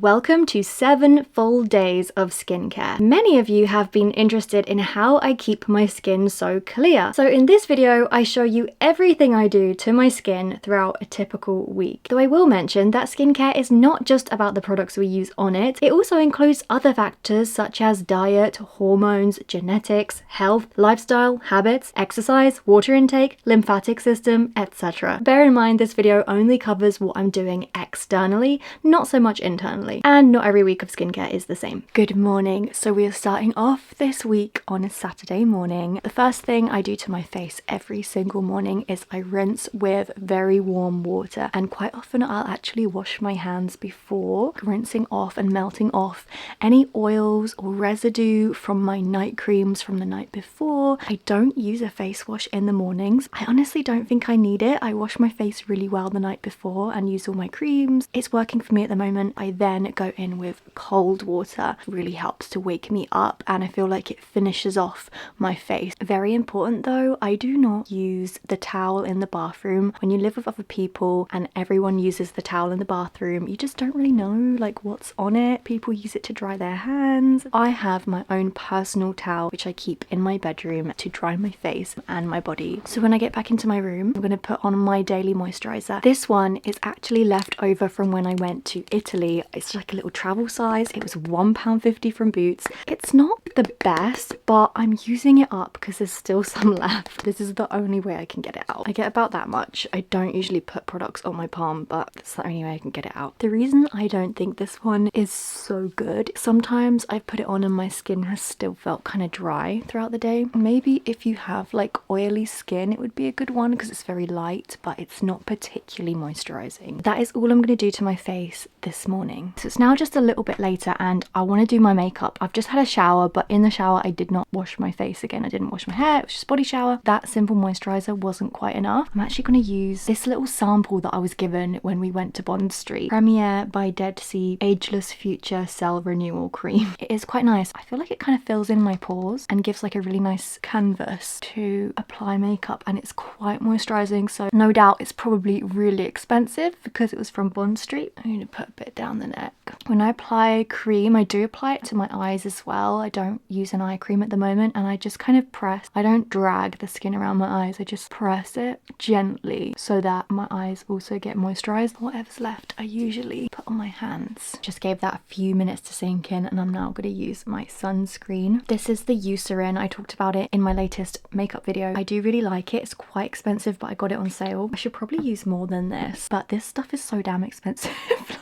Welcome to 7 full days of skincare. Many of you have been interested in how I keep my skin so clear. So in this video, I show you everything I do to my skin throughout a typical week. Though I will mention that skincare is not just about the products we use on it, it also includes other factors such as diet, hormones, genetics, health, lifestyle, habits, exercise, water intake, lymphatic system, etc. Bear in mind this video only covers what I'm doing externally, not so much internally. And not every week of skincare is the same. Good morning. So we are starting off this week on a Saturday morning. The first thing I do to my face every single morning is I rinse with very warm water, and quite often I'll actually wash my hands before rinsing off and melting off any oils or residue from my night creams from the night before. I don't use a face wash in the mornings. I honestly don't think I need it. I wash my face really well the night before and use all my creams. It's working for me at the moment. I then go in with cold water. It really helps to wake me up, and I feel like it finishes off my face. Very important though, I do not use the towel in the bathroom. When you live with other people and everyone uses the towel in the bathroom, you just don't really know like what's on it. People use it to dry their hands. I have my own personal towel which I keep in my bedroom to dry my face and my body. So when I get back into my room, I'm going to put on my daily moisturiser. This one is actually left over from when I went to Italy. It's like a little travel size. It was £1.50 from Boots. It's not the best, but I'm using it up because there's still some left. This is the only way I can get it out. I get about that much. I don't usually put products on my palm, but it's the only way I can get it out. The reason I don't think this one is so good, sometimes I've put it on and my skin has still felt kind of dry throughout the day. Maybe if you have like oily skin, it would be a good one because it's very light, but it's not particularly moisturizing. That is all I'm going to do to my face this morning. So it's now just a little bit later and I want to do my makeup. I've just had a shower, but in the shower I did not wash my face again. I didn't wash my hair. It was just body shower. That simple moisturizer wasn't quite enough. I'm actually going to use this little sample that I was given when we went to Bond Street. Premier by Dead Sea Ageless Future Cell Renewal Cream. It is quite nice. I feel like it kind of fills in my pores and gives like a really nice canvas to apply makeup, and it's quite moisturizing, so no doubt it's probably really expensive because it was from Bond Street. I'm going to put a bit down the neck. When I apply cream, I do apply it to my eyes as well. I don't use an eye cream at the moment, and I just kind of press. I don't drag the skin around my eyes. I just press it gently so that my eyes also get moisturized. Whatever's left, I usually put on my hands. Just gave that a few minutes to sink in, and I'm now going to use my sunscreen. This is the Eucerin. I talked about it in my latest makeup video. I do really like it. It's quite expensive, but I got it on sale. I should probably use more than this, but this stuff is so damn expensive.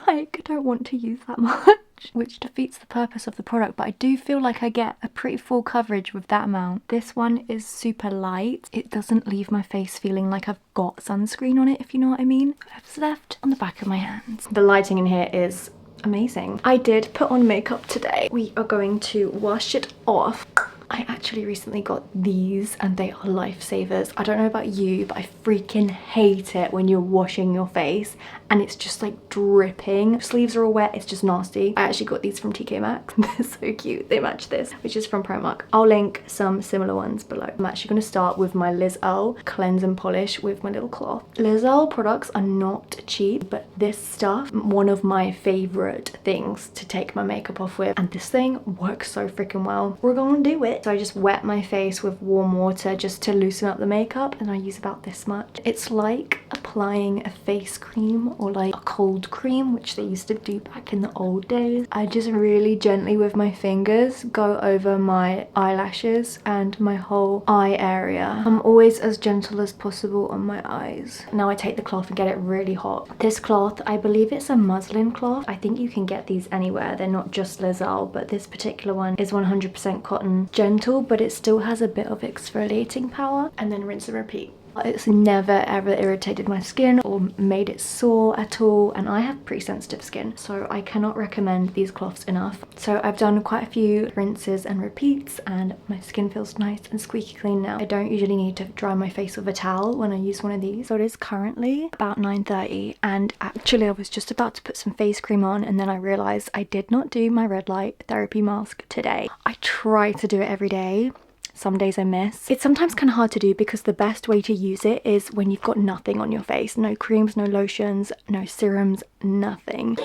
Like, I don't want to use that much, which defeats the purpose of the product, but I do feel like I get a pretty full coverage with that amount. This one is super light. It doesn't leave my face feeling like I've got sunscreen on it, if you know what I mean. What's left on the back of my hands. The lighting in here is amazing. I did put on makeup today. We are going to wash it off. I actually recently got these and they are lifesavers. I don't know about you, but I freaking hate it when you're washing your face and it's just like dripping. Sleeves are all wet, it's just nasty. I actually got these from TK Maxx. They're so cute. They match this, which is from Primark. I'll link some similar ones below. I'm actually going to start with my Earl cleanse and polish with my little cloth. Earl products are not cheap, but this stuff, one of my favorite things to take my makeup off with, and this thing works so freaking well. We're gonna do it. So I just wet my face with warm water just to loosen up the makeup, and I use about this much. It's like applying a face cream or like a cold cream, which they used to do back in the old days. I just really gently with my fingers go over my eyelashes and my whole eye area. I'm always as gentle as possible on my eyes. Now I take the cloth and get it really hot. This cloth, I believe it's a muslin cloth. I think you can get these anywhere. They're not just Earl, but this particular one is 100% cotton. Gentle, but it still has a bit of exfoliating power, and then rinse and repeat. It's never ever irritated my skin or made it sore at all, and I have pretty sensitive skin, so I cannot recommend these cloths enough. So I've done quite a few rinses and repeats and my skin feels nice and squeaky clean now. I don't usually need to dry my face with a towel when I use one of these. So it is currently about 9:30 and actually I was just about to put some face cream on, and then I realized I did not do my red light therapy mask today. I try to do it every day. Some days I miss. It's sometimes kind of hard to do because the best way to use it is when you've got nothing on your face. No creams, no lotions, no serums, nothing.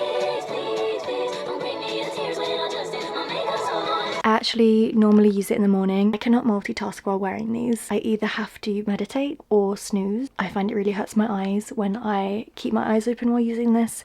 I actually normally use it in the morning. I cannot multitask while wearing these. I either have to meditate or snooze. I find it really hurts my eyes when I keep my eyes open while using this.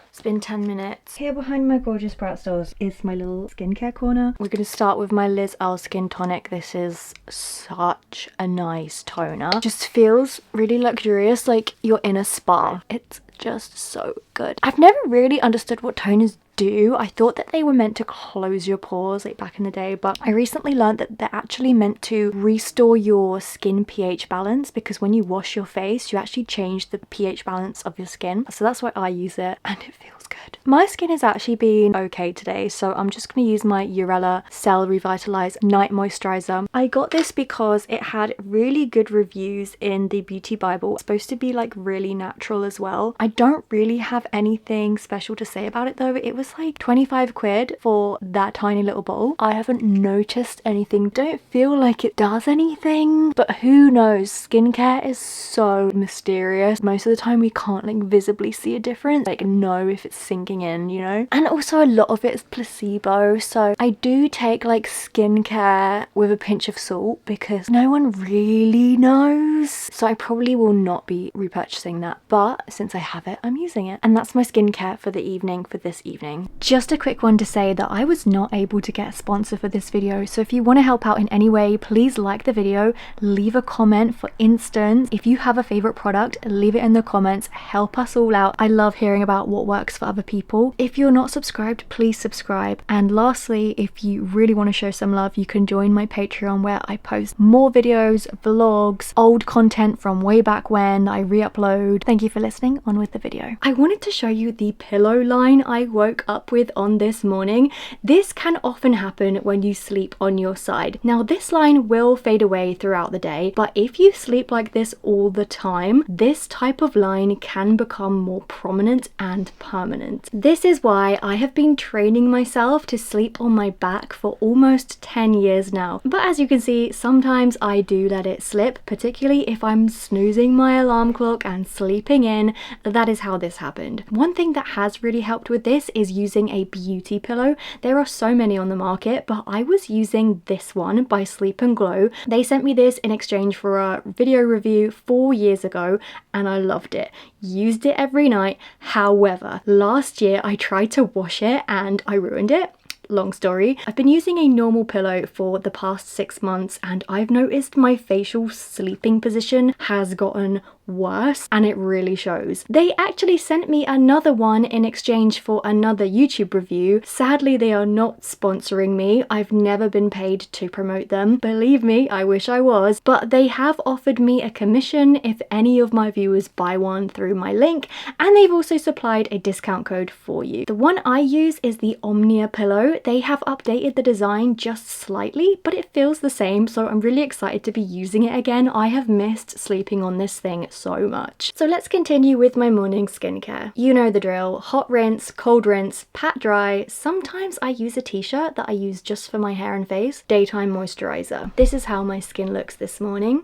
It's been 10 minutes. Here behind my gorgeous Brat stores is my little skincare corner. We're going to start with my Liz Earl Skin Tonic. This is such a nice toner. Just feels really luxurious, like you're in a spa. It's just so good. I've never really understood what toners do. I thought that they were meant to close your pores like back in the day, but I recently learned that they're actually meant to restore your skin pH balance, because when you wash your face you actually change the pH balance of your skin. So that's why I use it and it feels good. My skin has actually been okay today, so I'm just going to use my Aurella Cell Revitalize Night Moisturiser. I got this because it had really good reviews in the Beauty Bible. It's supposed to be like really natural as well. I don't really have anything special to say about it though. It was like 25 quid for that tiny little bottle. I haven't noticed anything. Don't feel like it does anything, but who knows? Skincare is so mysterious. Most of the time we can't like visibly see a difference, like know if it's sinking in, you know? And also a lot of it is placebo. So I do take like skincare with a pinch of salt because no one really knows. So I probably will not be repurchasing that, but since I have it, I'm using it. And that's my skincare for the evening, for this evening. Just a quick one to say that I was not able to get a sponsor for this video, so if you want to help out in any way, please like the video, leave a comment. For instance, if you have a favorite product, leave it in the comments. Help us all out. I love hearing about what works for other people. If you're not subscribed, please subscribe. And lastly, if you really want to show some love, you can join my Patreon where I post more videos, vlogs, old content from way back when I re-upload. Thank you for listening. On with the video. I wanted to show you the pillow line I woke up with on this morning. This can often happen when you sleep on your side. Now this line will fade away throughout the day, but if you sleep like this all the time, this type of line can become more prominent and permanent. This is why I have been training myself to sleep on my back for almost 10 years now. But as you can see, sometimes I do let it slip, particularly if I'm snoozing my alarm clock and sleeping in. That is how this happened. One thing that has really helped with this is using a beauty pillow. There are so many on the market, but I was using this one by Sleep and Glow. They sent me this in exchange for a video review 4 years ago and I loved it. Used it every night. However, last year I tried to wash it and I ruined it. Long story. I've been using a normal pillow for the past 6 months and I've noticed my facial sleeping position has gotten worse and it really shows. They actually sent me another one in exchange for another YouTube review. Sadly, they are not sponsoring me. I've never been paid to promote them. Believe me, I wish I was, but they have offered me a commission if any of my viewers buy one through my link, and they've also supplied a discount code for you. The one I use is the Omnia pillow. They have updated the design just slightly, but it feels the same, so I'm really excited to be using it again. I have missed sleeping on this thing so much. So let's continue with my morning skincare. You know the drill. Hot rinse, cold rinse, pat dry. Sometimes I use a t-shirt that I use just for my hair and face. Daytime moisturizer. This is how my skin looks this morning.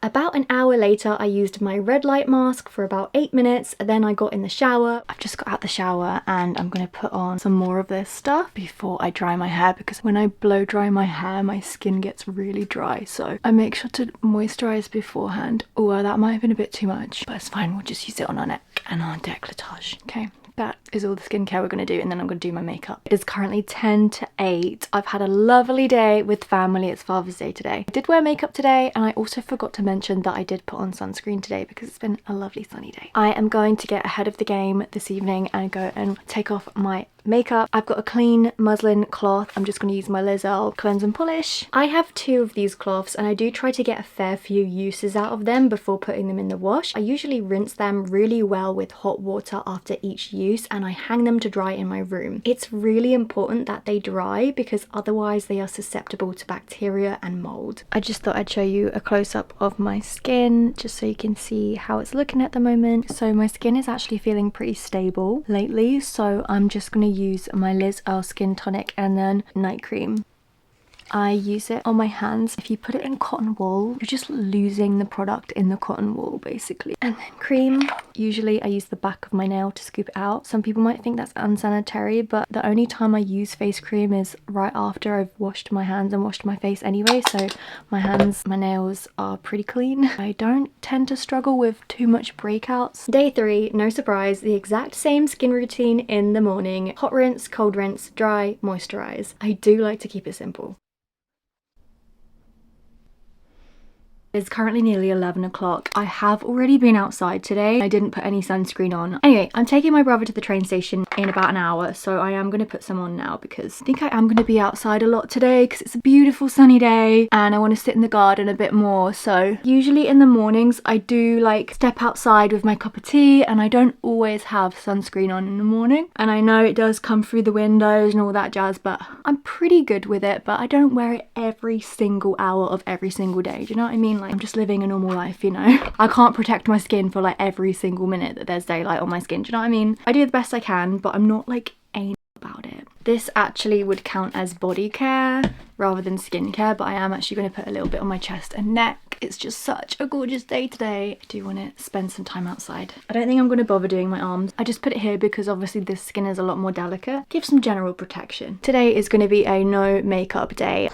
About an hour later, I used my red light mask for about 8 minutes. Then I got in the shower. I've just got out the shower and I'm going to put on some more of this stuff before I dry my hair, because when I blow dry my hair, my skin gets really dry. So I make sure to moisturize beforehand. Oh, that might have been a bit too much, but it's fine. We'll just use it on our neck and our décolletage. Okay. That is all the skincare we're going to do, and then I'm going to do my makeup. It is currently 10 to 8. I've had a lovely day with family. It's Father's Day today. I did wear makeup today, and I also forgot to mention that I did put on sunscreen today because it's been a lovely sunny day. I am going to get ahead of the game this evening and go and take off my makeup. I've got a clean muslin cloth. I'm just going to use my Liz Earl Cleanse and Polish. I have 2 of these cloths and I do try to get a fair few uses out of them before putting them in the wash. I usually rinse them really well with hot water after each use and I hang them to dry in my room. It's really important that they dry because otherwise they are susceptible to bacteria and mold. I just thought I'd show you a close-up of my skin just so you can see how it's looking at the moment. So my skin is actually feeling pretty stable lately, so I'm just going to use my Liz Earl Skin Tonic and then night cream. I use it on my hands. If you put it in cotton wool, you're just losing the product in the cotton wool basically. And then cream, usually I use the back of my nail to scoop it out. Some people might think that's unsanitary, but the only time I use face cream is right after I've washed my hands and washed my face anyway, so my hands, my nails are pretty clean. I don't tend to struggle with too much breakouts. Day 3, no surprise, the exact same skin routine in the morning. Hot rinse, cold rinse, dry, moisturize. I do like to keep it simple. It's currently nearly 11 o'clock. I have already been outside today. I didn't put any sunscreen on. Anyway, I'm taking my brother to the train station in about an hour, so I am going to put some on now because I think I am going to be outside a lot today because it's a beautiful sunny day and I want to sit in the garden a bit more. So usually in the mornings I do like step outside with my cup of tea, and I don't always have sunscreen on in the morning. And I know it does come through the windows and all that jazz, but I'm pretty good with it, but I don't wear it every single hour of every single day. Do you know what I mean? Like, I'm just living a normal life, you know? I can't protect my skin for like every single minute that there's daylight on my skin. Do you know what I mean? I do the best I can, but I'm not like anal about it. This actually would count as body care rather than skincare, but I am actually going to put a little bit on my chest and neck. It's just such a gorgeous day today. I do want to spend some time outside. I don't think I'm going to bother doing my arms. I just put it here because obviously this skin is a lot more delicate. Give some general protection. Today is going to be a no makeup day.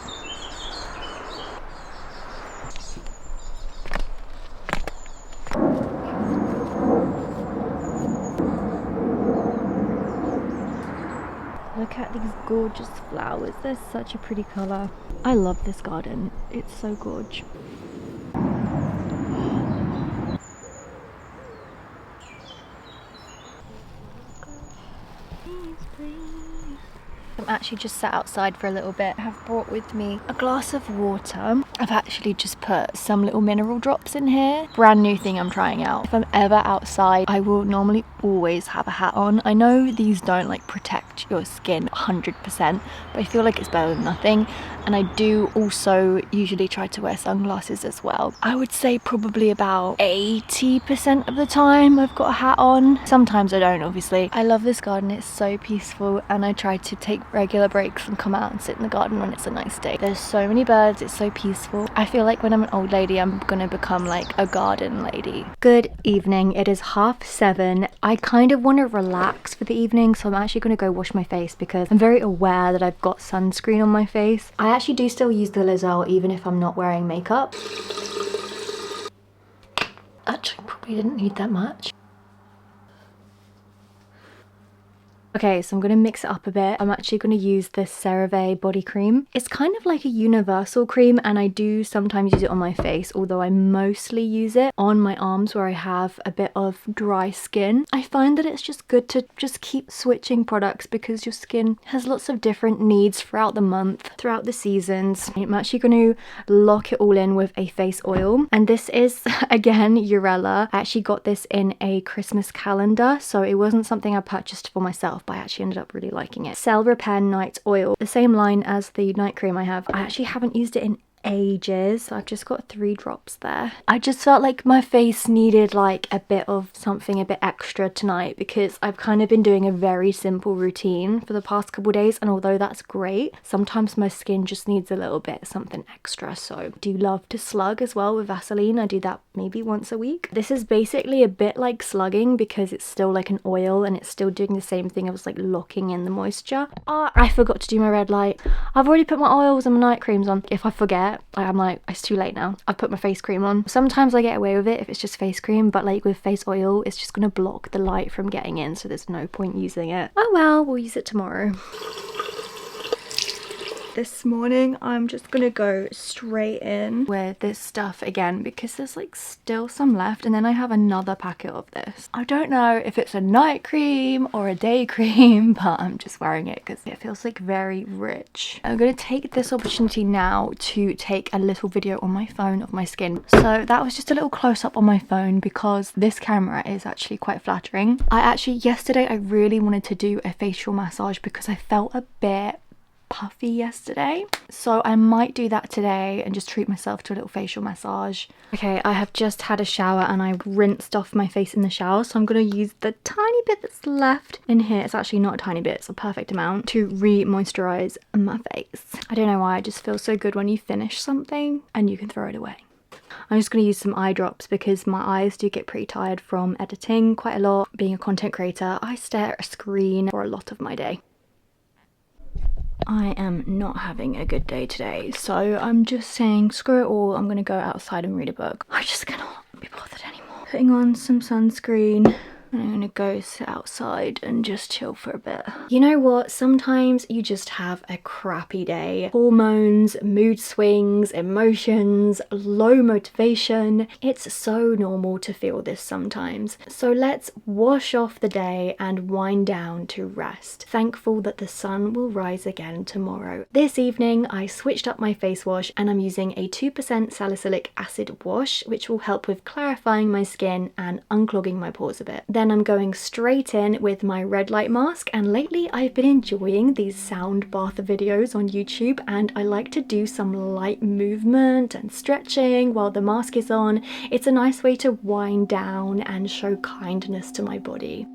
Look at these gorgeous flowers. They're such a pretty colour. I love this garden. It's so gorgeous. I'm actually just sat outside for a little bit. I have brought with me a glass of water. I've actually just put some little mineral drops in here. Brand new thing I'm trying out. If I'm ever outside, I will normally always have a hat on. I know these don't like protect your skin 100%, but I feel like it's better than nothing. And I do also usually try to wear sunglasses as well. I would say probably about 80% of the time I've got a hat on. Sometimes I don't, obviously. I love this garden. It's so peaceful, and I try to take regular breaks and come out and sit in the garden when it's a nice day. There's so many birds. It's so peaceful. I feel like when I'm an old lady, I'm gonna become like a garden lady. Good evening. It is 7:30. I kind of want to relax for the evening, so I'm actually gonna go wash my face because I'm very aware that I've got sunscreen on my face. I actually do still use the Lizelle even if I'm not wearing makeup. Actually, probably didn't need that much. Okay, so I'm going to mix it up a bit. I'm actually going to use this Cerave body cream. It's kind of like a universal cream, and I do sometimes use it on my face, although I mostly use it on my arms where I have a bit of dry skin. I find that it's just good to just keep switching products because your skin has lots of different needs throughout the month, throughout the seasons. I'm actually going to lock it all in with a face oil, and this is, again, Aurella. I actually got this in a Christmas calendar, so it wasn't something I purchased for myself, but I actually ended up really liking it. Cell Repair Night Oil, the same line as the night cream I have. I actually haven't used it in ages, so I've just got 3 drops there. I just felt like my face needed like a bit of something a bit extra tonight because I've kind of been doing a very simple routine for the past couple days, and although that's great, sometimes my skin just needs a little bit something extra. So I do love to slug as well with Vaseline. I do that maybe once a week. This is basically a bit like slugging because it's still like an oil and it's still doing the same thing of like locking in the moisture. I forgot to do my red light. I've already put my oils and my night creams on. If I forget, I'm like, it's too late now. I've put my face cream on. Sometimes I get away with it if it's just face cream, but like with face oil, it's just gonna block the light from getting in, so there's no point using it. Oh well, we'll use it tomorrow. This morning I'm just gonna go straight in with this stuff again because there's like still some left, and then I have another packet of this. I don't know if it's a night cream or a day cream, but I'm just wearing it because it feels like very rich. I'm gonna take this opportunity now to take a little video on my phone of my skin. So that was just a little close-up on my phone because this camera is actually quite flattering. Yesterday I really wanted to do a facial massage because I felt a bit puffy yesterday, so I might do that today and just treat myself to a little facial massage. Okay, I have just had a shower and I rinsed off my face in the shower, so I'm going to use the tiny bit that's left in here. It's actually not a tiny bit, it's a perfect amount to re-moisturize my face. I don't know why, it just feels so good when you finish something and you can throw it away. I'm just going to use some eye drops because my eyes do get pretty tired from editing quite a lot. Being a content creator, I stare at a screen for a lot of my day. I am not having a good day today, so I'm just saying screw it all, I'm going to go outside and read a book. I just cannot be bothered anymore. Putting on some sunscreen. I'm gonna go sit outside and just chill for a bit. You know what? Sometimes you just have a crappy day. Hormones, mood swings, emotions, low motivation. It's so normal to feel this sometimes. So let's wash off the day and wind down to rest. Thankful that the sun will rise again tomorrow. This evening, I switched up my face wash and I'm using a 2% salicylic acid wash, which will help with clarifying my skin and unclogging my pores a bit. Then I'm going straight in with my red light mask, and lately I've been enjoying these sound bath videos on YouTube, and I like to do some light movement and stretching while the mask is on. It's a nice way to wind down and show kindness to my body.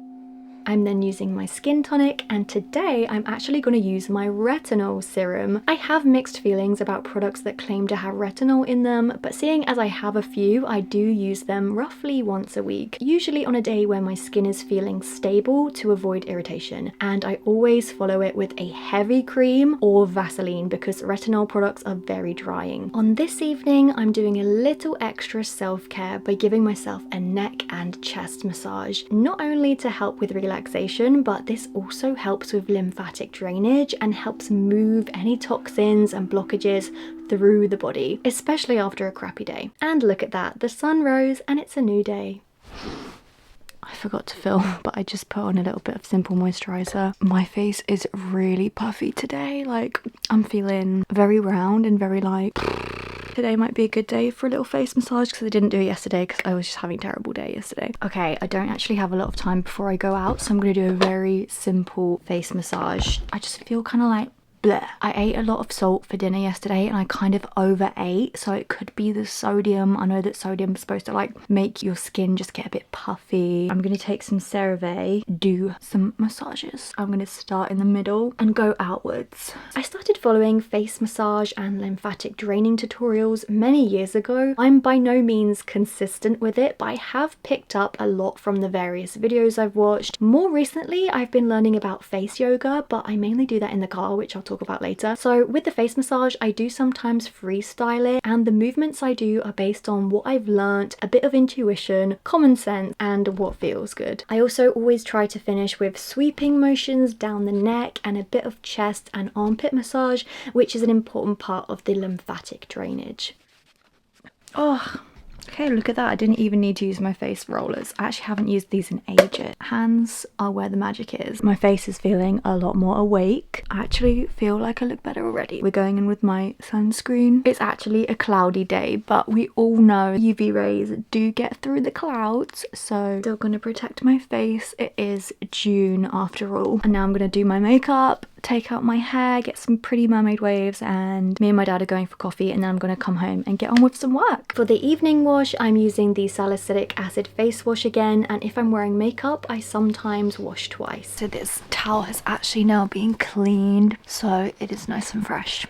I'm then using my skin tonic, and today I'm actually going to use my retinol serum. I have mixed feelings about products that claim to have retinol in them, but seeing as I have a few, I do use them roughly once a week, usually on a day where my skin is feeling stable to avoid irritation, and I always follow it with a heavy cream or Vaseline because retinol products are very drying. On this evening, I'm doing a little extra self-care by giving myself a neck and chest massage, not only to help with relaxation, but this also helps with lymphatic drainage and helps move any toxins and blockages through the body, especially after a crappy day. And look at that, the sun rose and it's a new day. I forgot to film, but I just put on a little bit of simple moisturiser. My face is really puffy today, like I'm feeling very round and very like today might be a good day for a little face massage because I didn't do it yesterday because I was just having a terrible day yesterday. Okay, I don't actually have a lot of time before I go out, so I'm going to do a very simple face massage. I just feel kind of like bleh. I ate a lot of salt for dinner yesterday and I kind of overate, so it could be the sodium. I know that sodium is supposed to like make your skin just get a bit puffy. I'm going to take some Cerave, do some massages. I'm going to start in the middle and go outwards. I started following face massage and lymphatic draining tutorials many years ago. I'm by no means consistent with it, but I have picked up a lot from the various videos I've watched. More recently, I've been learning about face yoga, but I mainly do that in the car, which I'll talk about later. So with the face massage, I do sometimes freestyle it, and the movements I do are based on what I've learnt, a bit of intuition, common sense, and what feels good. I also always try to finish with sweeping motions down the neck and a bit of chest and armpit massage, which is an important part of the lymphatic drainage. Oh, okay, look at that. I didn't even need to use my face rollers. I actually haven't used these in ages. Hands are where the magic is. My face is feeling a lot more awake. I actually feel like I look better already. We're going in with my sunscreen. It's actually a cloudy day, but we all know UV rays do get through the clouds, so still gonna protect my face. It is June after all. And now I'm gonna do my makeup, take out my hair, get some pretty mermaid waves, and me and my dad are going for coffee, and then I'm gonna come home and get on with some work. For the evening wash, I'm using the salicylic acid face wash again, and if I'm wearing makeup, I sometimes wash twice. So this towel has actually now been cleaned, so it is nice and fresh.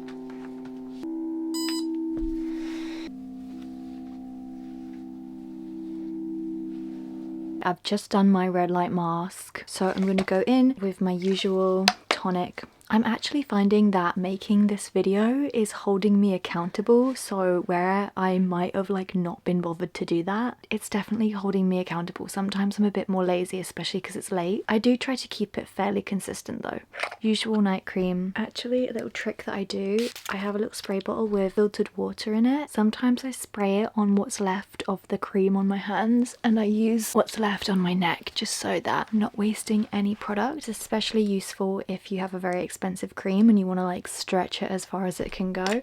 I've just done my red light mask, so I'm going to go in with my usual tonic. I'm actually finding that making this video is holding me accountable, so where I might have like not been bothered to do that, it's definitely holding me accountable. Sometimes I'm a bit more lazy, especially because it's late. I do try to keep it fairly consistent though. Usual night cream. Actually, a little trick that I do, I have a little spray bottle with filtered water in it. Sometimes I spray it on what's left of the cream on my hands, and I use what's left on my neck just so that I'm not wasting any product. It's especially useful if you have a very expensive cream and you want to like stretch it as far as it can go.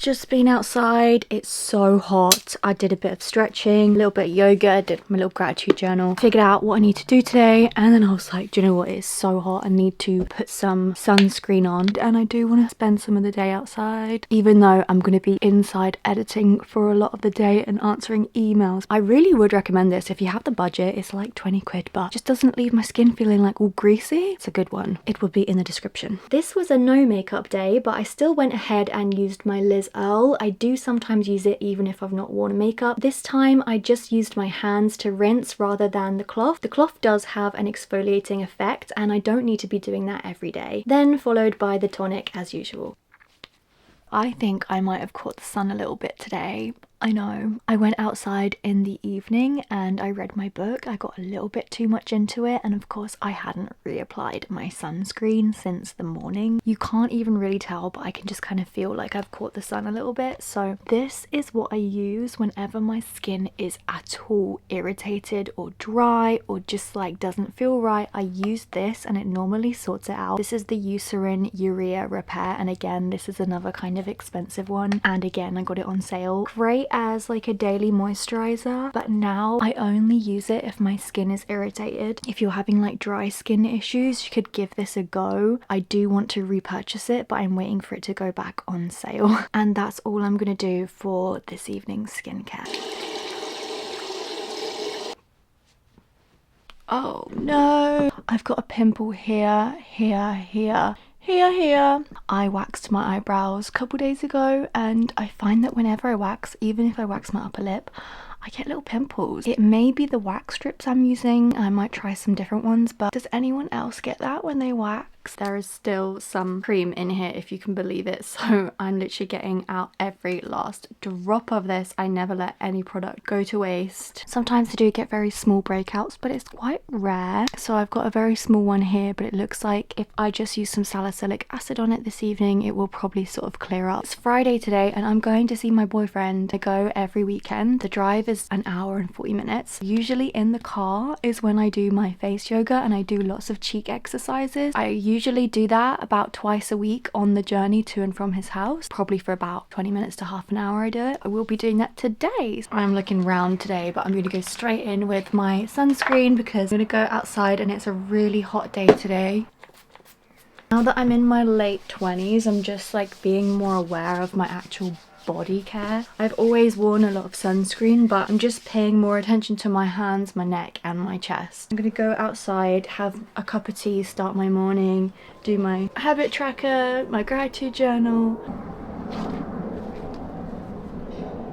Just been outside. It's so hot. I did a bit of stretching, a little bit of yoga, did my little gratitude journal, figured out what I need to do today, and then I was like, do you know what, it's so hot, I need to put some sunscreen on, and I do want to spend some of the day outside, even though I'm going to be inside editing for a lot of the day and answering emails. I really would recommend this if you have the budget. It's like 20 quid, but just doesn't leave my skin feeling like all greasy. It's a good one. It will be in the description. This was a no makeup day, but I still went ahead and used my Earl. I do sometimes use it even if I've not worn makeup. This time I just used my hands to rinse rather than the cloth. The cloth does have an exfoliating effect and I don't need to be doing that every day. Then followed by the tonic as usual. I think I might have caught the sun a little bit today. I know. I went outside in the evening and I read my book. I got a little bit too much into it, and of course I hadn't reapplied my sunscreen since the morning. You can't even really tell, but I can just kind of feel like I've caught the sun a little bit. So this is what I use whenever my skin is at all irritated or dry or just like doesn't feel right. I use this and it normally sorts it out. This is the Eucerine UREA repair, and again this is another kind of expensive one, and again I got it on sale. Great as like a daily moisturizer, but now I only use it if my skin is irritated. If you're having like dry skin issues, you could give this a go. I do want to repurchase it, but I'm waiting for it to go back on sale. And that's all I'm gonna do for this evening's skincare. Oh no, I've got a pimple here, here. I waxed my eyebrows a couple days ago, and I find that whenever I wax, even if I wax my upper lip, I get little pimples. It may be the wax strips I'm using. I might try some different ones, but does anyone else get that when they wax? There is still some cream in here, if you can believe it, so I'm literally getting out every last drop of this. I never let any product go to waste. Sometimes I do get very small breakouts, but it's quite rare. So I've got a very small one here, but it looks like if I just use some salicylic acid on it this evening, it will probably sort of clear up. It's Friday today and I'm going to see my boyfriend. I go every weekend. The drive is an hour and 40 minutes. Usually in the car is when I do my face yoga and I do lots of cheek exercises. I usually do that about twice a week on the journey to and from his house. Probably for about 20 minutes to half an hour I do it. I will be doing that today. I'm looking round today, but I'm going to go straight in with my sunscreen because I'm going to go outside and it's a really hot day today. Now that I'm in my late 20s, I'm just like being more aware of my actual body care. I've always worn a lot of sunscreen, but I'm just paying more attention to my hands, my neck and my chest. I'm gonna go outside, have a cup of tea, start my morning, do my habit tracker, my gratitude journal.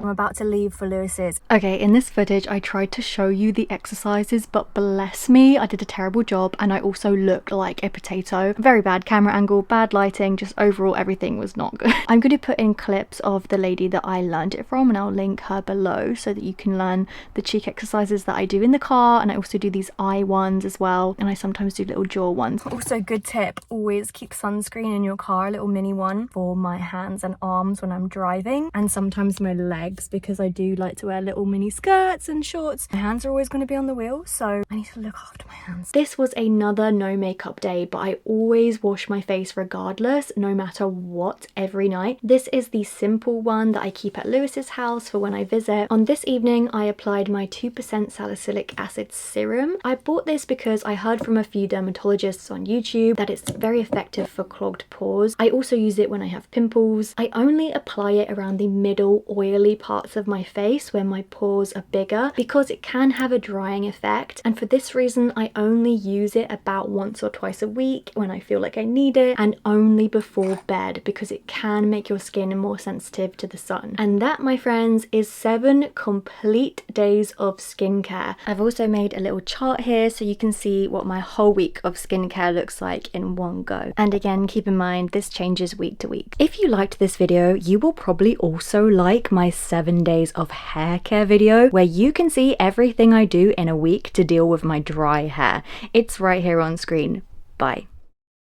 I'm about to leave for Lewis's. Okay, in this footage I tried to show you the exercises, but bless me, I did a terrible job and I also looked like a potato. Very bad camera angle, bad lighting, just overall everything was not good. I'm going to put in clips of the lady that I learned it from and I'll link her below so that you can learn the cheek exercises that I do in the car, and I also do these eye ones as well, and I sometimes do little jaw ones. Also, good tip, always keep sunscreen in your car, a little mini one for my hands and arms when I'm driving, and sometimes my legs, because I do like to wear little mini skirts and shorts. My hands are always going to be on the wheel, so I need to look after my hands. This was another no makeup day, but I always wash my face regardless, no matter what, every night. This is the simple one that I keep at Lewis's house for when I visit. On this evening I applied my 2% salicylic acid serum. I bought this because I heard from a few dermatologists on YouTube that it's very effective for clogged pores. I also use it when I have pimples. I only apply it around the middle oily parts of my face where my pores are bigger because it can have a drying effect, and for this reason I only use it about once or twice a week when I feel like I need it, and only before bed because it can make your skin more sensitive to the sun. And that, my friends, is 7 complete days of skincare. I've also made a little chart here so you can see what my whole week of skincare looks like in one go. And again, keep in mind this changes week to week. If you liked this video, you will probably also like my 7 days of hair care video where you can see everything I do in a week to deal with my dry hair. It's right here on screen. Bye.